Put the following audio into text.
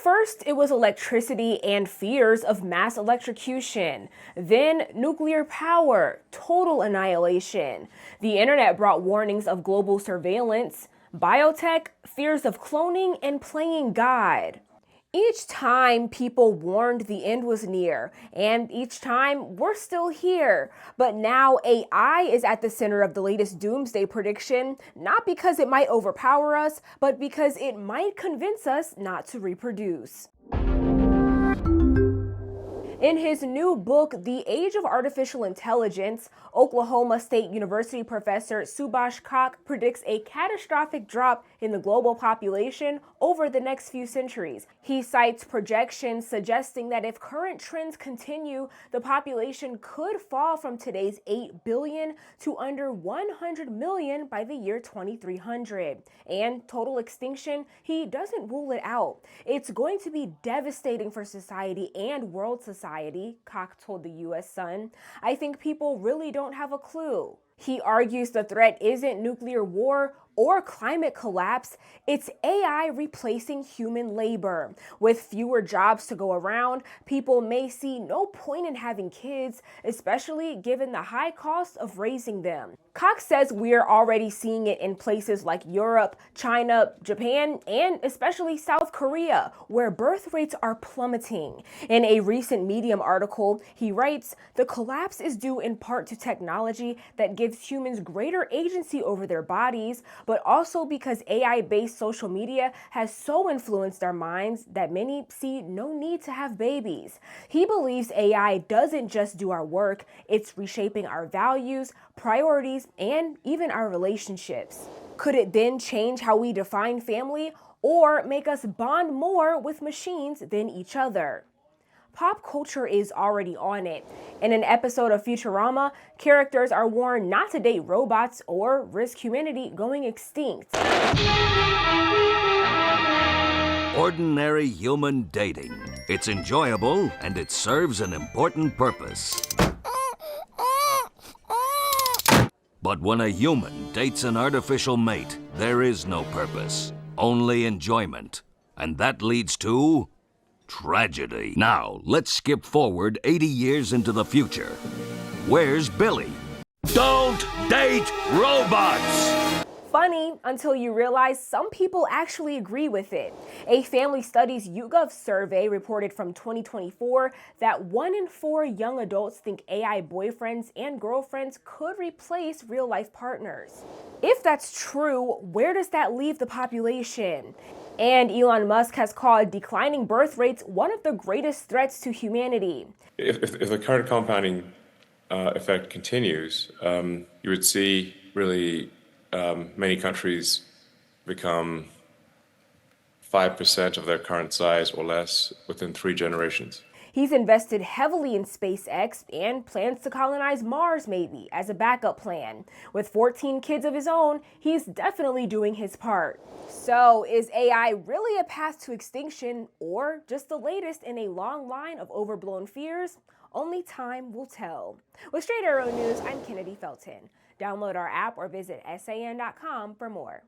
first, it was electricity and fears of mass electrocution. Then, nuclear power, total annihilation. The internet brought warnings of global surveillance. Biotech, fears of cloning and playing God. Each time people warned the end was near, and each time we're still here. But now AI is at the center of the latest doomsday prediction, not because it might overpower us, but because it might convince us not to reproduce. In his new book, The Age of Artificial Intelligence, Oklahoma State University professor Subhash Kak predicts a catastrophic drop in the global population over the next few centuries. He cites projections suggesting that if current trends continue, the population could fall from today's 8 billion to under 100 million by the year 2300. And total extinction, he doesn't rule it out. It's going to be devastating for society and world society, Kak told the U.S. Sun. I think people really don't have a clue. He argues the threat isn't nuclear war or climate collapse, it's AI replacing human labor. With fewer jobs to go around, people may see no point in having kids, especially given the high cost of raising them. Cox says we're already seeing it in places like Europe, China, Japan, and especially South Korea, where birth rates are plummeting. In a recent Medium article, he writes, "The collapse is due in part to technology that gives humans greater agency over their bodies, but also because AI-based social media has so influenced our minds that many see no need to have babies." He believes AI doesn't just do our work, it's reshaping our values, priorities, and even our relationships. Could it then change how we define family or make us bond more with machines than each other? Pop culture is already on it. In an episode of Futurama, characters are warned not to date robots or risk humanity going extinct. Ordinary human dating. It's enjoyable and it serves an important purpose. But when a human dates an artificial mate, there is no purpose, only enjoyment. And that leads to tragedy. Now, let's skip forward 80 years into the future. Where's Billy? Don't date robots! Funny until you realize some people actually agree with it. A Family Studies YouGov survey reported from 2024 that 1 in 4 young adults think AI boyfriends and girlfriends could replace real-life partners. If that's true, where does that leave the population? And Elon Musk has called declining birth rates one of the greatest threats to humanity. If the current compounding effect continues, you would see really many countries become 5% of their current size or less within 3 generations. He's invested heavily in SpaceX and plans to colonize Mars maybe as a backup plan. With 14 kids of his own, he's definitely doing his part. So is AI really a path to extinction or just the latest in a long line of overblown fears? Only time will tell. With Straight Arrow News, I'm Kennedy Felton. Download our app or visit san.com for more.